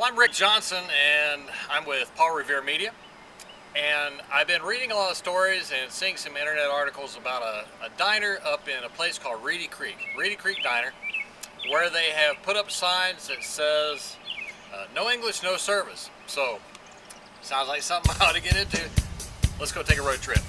I'm Rick Johnson, and I'm with Paul Revere Media. And I've been reading a lot of stories and seeing some internet articles about a diner up in a place called Reedy Creek Diner, where they have put up signs that says, no English, no service. So, sounds like something I ought to get into. Let's go take a road trip.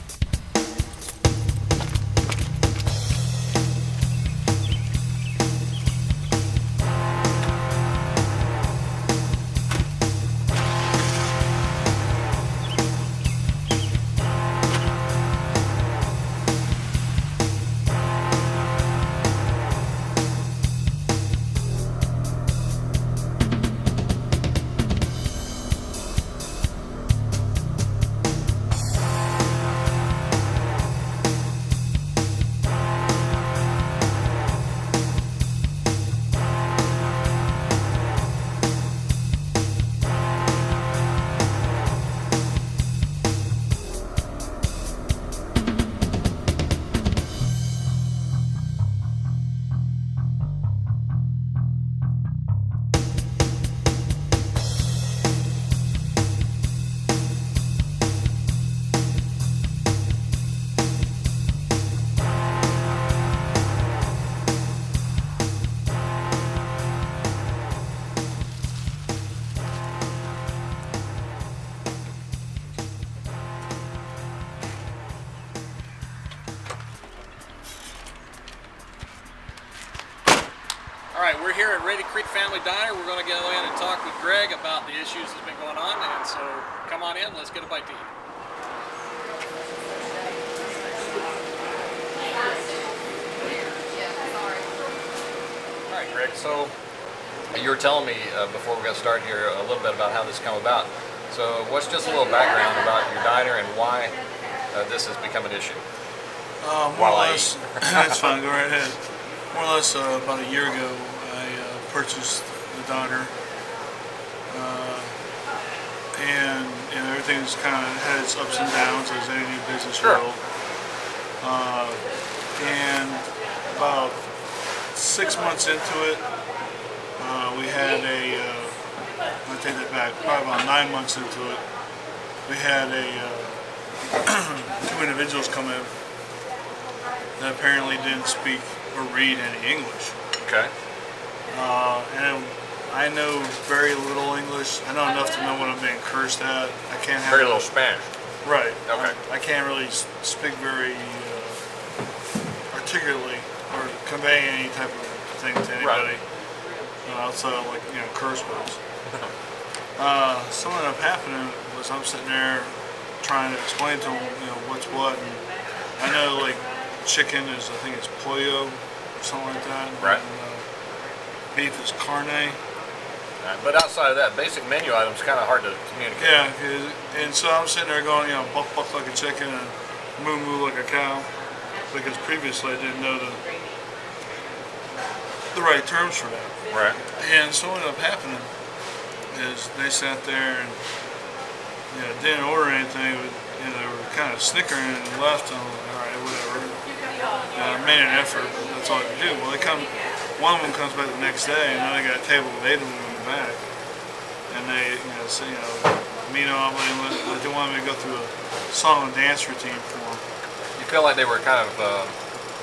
Alright, we're here at Reedy Creek Family Diner. We're going to go in and talk with Greg about the issues that's been going on, and so come on in, let's get a bite to eat. Alright, Greg, so you were telling me before we got started here a little bit about how this come about. So what's just a little background about your diner and why this has become an issue? More or less, that's fine, go right ahead. More or less about a year ago, I purchased the diner, and everything's kind of had its ups and downs as any new business will. And about 6 months into it, we had I take that back, probably about 9 months into it, we had two individuals come in that apparently didn't speak or read any English. Okay. And I know very little English. I know enough to know when I'm being cursed at. I can't have Very little Spanish. Right. Okay. I can't really speak very articulately or convey any type of thing to anybody outside of curse words. Something that happening was I'm sitting there trying to explain to them what's what, and I know chicken is, I think it's pollo or something like that. Right. And, beef is carne. But outside of that, basic menu items kind of hard to communicate. Yeah, and so I'm sitting there going, buck buck like a chicken and moo moo like a cow, because previously I didn't know the right terms for that. Right. And so what ended up happening is they sat there and didn't order anything. They were kind of snickering and left. And I'm like, all right, whatever. I made an effort, but that's all I could do. Well, one of them comes back the next day, and now they got a table with 8 of them in the back. And they, say, they wanted me to go through a song and dance routine for them. You feel like they were kind of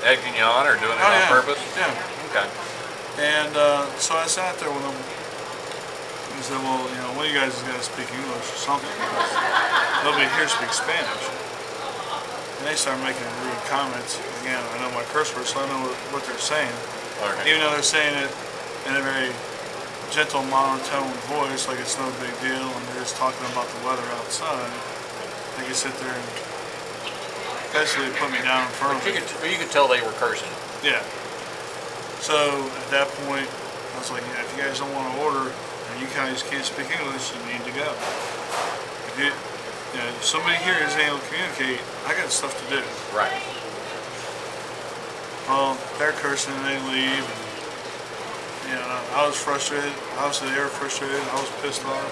egging you on or doing it on purpose? Yeah. Okay. And so I sat there with them and said, well, one of you guys has got to speak English or something, because nobody here speaks Spanish. And they started making rude comments. Again, I know my curse words, so I know what they're saying. Okay. Even though they're saying it in a very gentle, monotone voice, like it's no big deal, and they're just talking about the weather outside, they can sit there and basically put me down in front of them. You could tell they were cursing. Yeah. So at that point, I was like, if you guys don't want to order and you guys can't speak English, you need to go. If somebody here isn't able to communicate, I got stuff to do. Right. Well, they're cursing and they leave. And, I was frustrated. Obviously, they were frustrated. I was pissed off.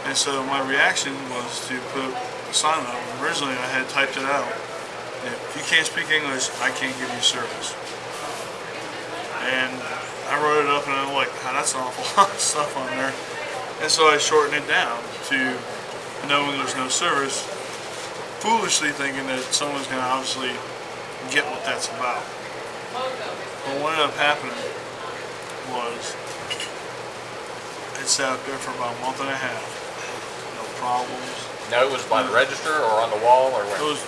And so my reaction was to put a sign up. Originally, I had typed it out. If you can't speak English, I can't give you service. And I wrote it up and I'm like, oh, that's an awful lot of stuff on there. And so I shortened it down to knowing there's no service, foolishly thinking that someone's going to obviously get what that's about. But what ended up happening was it sat there for about a month and a half. No problems. Now it was by the register or on the wall or where? It was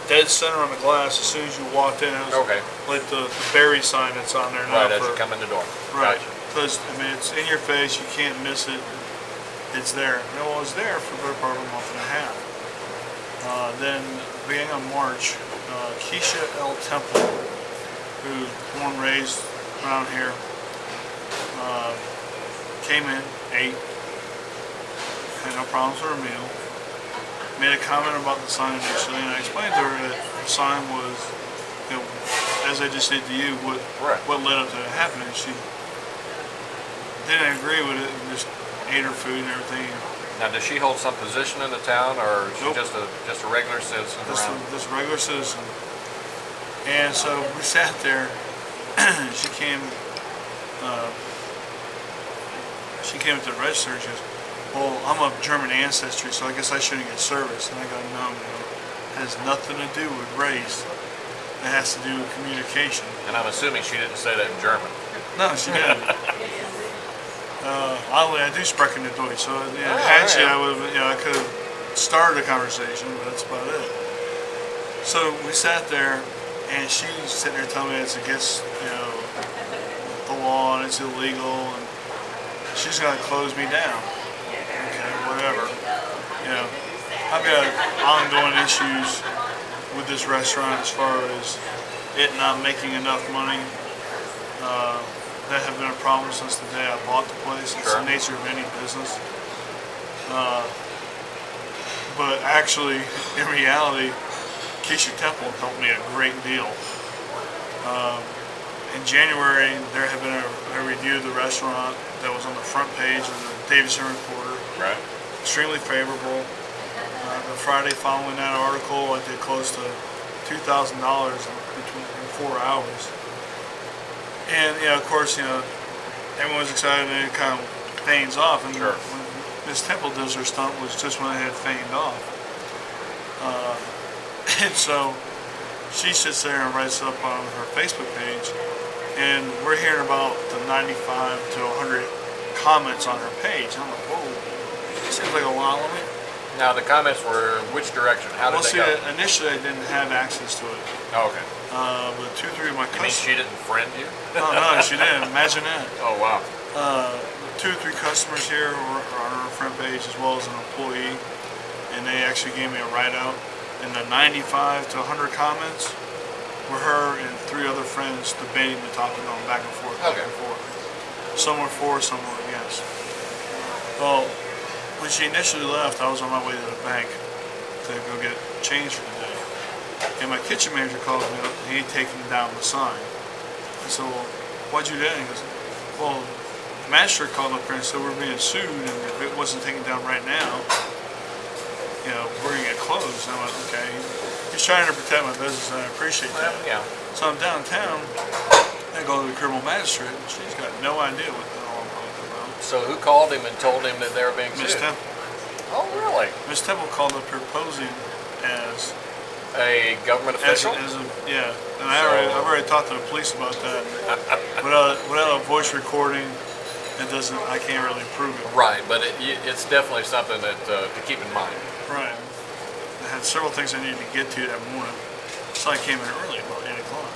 dead center on the glass as soon as you walked in. It was Okay. like the berry sign that's on there now. Right, as you come in the door. Right. Gotcha. Because, I mean, it's in your face. You can't miss it. It's there. And it was there for the better part of a month and a half. Then, beginning of March, Keisha L. Temple, who's born and raised around here, came in, ate, had no problems with her meal, made a comment about the sign initially, and I explained to her that the sign was, you know, as I just did to you, what led up to it happening. She didn't agree with it and just ate her food and everything. Now, does she hold some position in the town, or is she Nope. just a regular citizen around? Just a regular citizen. And so we sat there. She came. She came to the register. And she goes, "Well, I'm of German ancestry, so I guess I shouldn't get service." And I go, "No, man. It has nothing to do with race. It has to do with communication." And I'm assuming she didn't say that in German. No, she didn't. Oddly, I do sprechen the Deutsch, so yeah, Oh, had she, yeah. I would, I could have started a conversation, but that's about it. So we sat there, and she's sitting there telling me it's against, the law and it's illegal, and she's gonna close me down. Okay, whatever. I've got ongoing issues with this restaurant as far as it not making enough money. That have been a problem since the day I bought the place. It's Sure. the nature of any business. But actually, in reality, Keisha Temple helped me a great deal. In January, there had been a review of the restaurant that was on the front page of the Davidson Reporter. Right. Extremely favorable. The Friday following that article, I did close to $2,000 in 4 hours. And of course, everyone's excited and it kind of feigns off. And Sure. when Miss Temple does her stunt was just when it had feigned off. And so she sits there and writes up on her Facebook page, and we're hearing about the 95 to 100 comments on her page. I'm like, whoa, that seems like a lot of it. Now, the comments were which direction? How did Well, they see, go? initially I didn't have access to it. Oh, okay. But 2 or 3 of my You mean customers. she didn't friend you? No, she didn't. Imagine that. Oh, wow. 2 or 3 customers here are on our front page as well as an employee, and they actually gave me a write-out. And the 95 to 100 comments were her and 3 other friends debating the topic, going back and forth, back Okay. and forth. Some were for, some were against. Well, when she initially left, I was on my way to the bank to go get change for the day. And my kitchen manager called me up and he'd taken down the sign. I said, "Well, why'd you do that?" He goes, "Well, the magistrate called up here and said we're being sued, and if it wasn't taken down right now, we're gonna get closed." And I went, "Okay." He's trying to protect my business, and I appreciate that. Yeah. So I'm downtown, I go to the criminal magistrate, and she's got no idea what the hell I'm talking about. So who called him and told him that they were being Miss sued? Temple. Oh, really? Miss Temple called up here posing as A government official? yeah. And I've already talked to the police about that. Without a voice recording, I can't really prove it. Right, but it's definitely something that to keep in mind. Right. I had several things I needed to get to that morning, so I came in early, about 8 o'clock.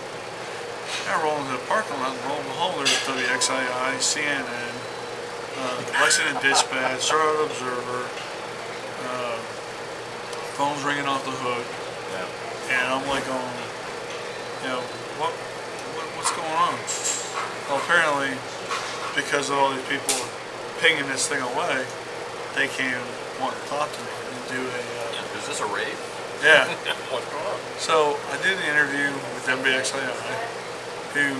I roll into the parking lot, and lo and behold, there's WXII, CNN, Lexington Dispatch, Charlotte Observer, phone's ringing off the hook, Yeah. and I'm like, what's going on? Well, apparently, because of all these people pinging this thing away, they came want to talk to me and do a. Is this a raid? Yeah. What's going on? So I did an interview with WXII, who,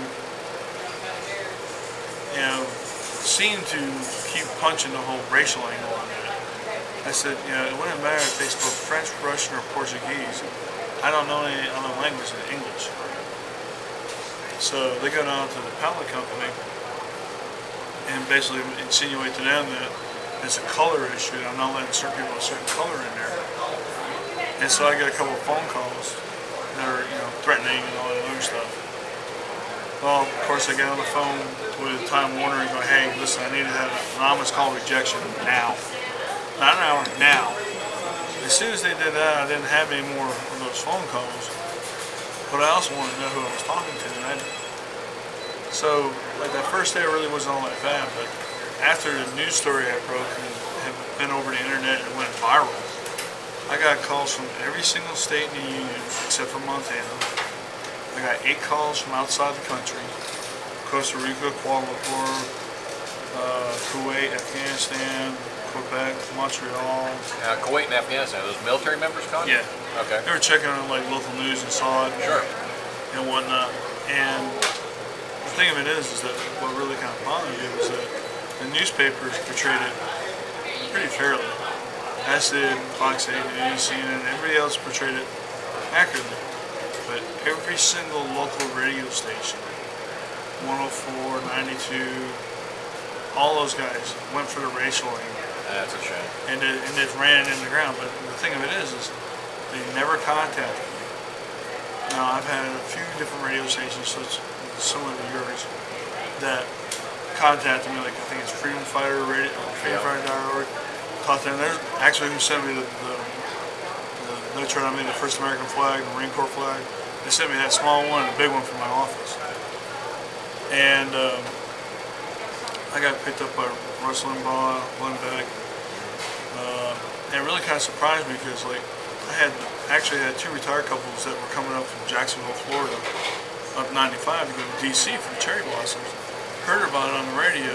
seemed to keep punching the whole racial angle on it. I said, it wouldn't matter if they spoke French, Russian, or Portuguese. I don't know any other language than English. So they go down to the pallet company and basically insinuate to them that it's a color issue. I'm not letting certain people a certain color in there. And so I get a couple of phone calls that are, threatening and all that other stuff. Well, of course, I get on the phone with Time Warner and go, hey, listen, I need to have an anonymous call rejection now. Not an hour, now. As soon as they did that, I didn't have any more of those phone calls. But I also wanted to know who I was talking to. So, like, that first day really wasn't all that bad, but after the news story I broke and had been over the internet and went viral, I got calls from every single state in the union except for Montana. I got 8 calls from outside the country: Costa Rica, Kuala Lumpur, Kuwait, Afghanistan, Quebec, Montreal. Kuwait and Afghanistan, are those military members calling? Yeah. Okay. They were checking on like local news and saw it. Sure. And whatnot. And the thing of it is that what really kind of bothered me was that the newspapers portrayed it pretty fairly. As did Fox 8 News, CNN, everybody else portrayed it accurately. But every single local radio station, 104, 92, all those guys went for the racial angle. That's a shame. And it ran it in the ground. But the thing of it is they never contacted me. Now, I've had a few different radio stations, such similar to yours, that contacted me, like I think it's Freedom Fighter Radio, freedomfighter.org. Talked to them. They're actually who sent me the note I made the first American flag, the Marine Corps flag. They sent me that small one and the big one from my office. And I got picked up by Russ Limbaugh, Glenn Beck. And it really kind of surprised me because, like, I actually had 2 retired couples that were coming up from Jacksonville, Florida, up 95 to go to D.C. for the cherry blossoms. Heard about it on the radio,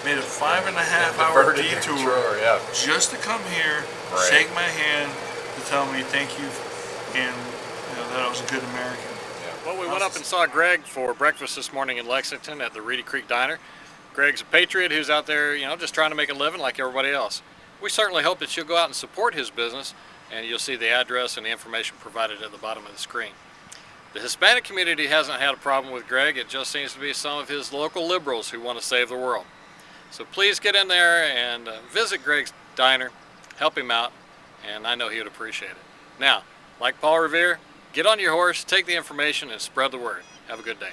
made a 5.5-hour detour just to come here, shake my hand, to tell me thank you, and that I was a good American. Well, we went up and saw Greg for breakfast this morning in Lexington at the Reedy Creek Diner. Greg's a patriot who's out there, just trying to make a living like everybody else. We certainly hope that you'll go out and support his business, and you'll see the address and the information provided at the bottom of the screen. The Hispanic community hasn't had a problem with Greg. It just seems to be some of his local liberals who want to save the world. So please get in there and visit Greg's Diner, help him out, and I know he would appreciate it. Now, like Paul Revere, get on your horse, take the information, and spread the word. Have a good day.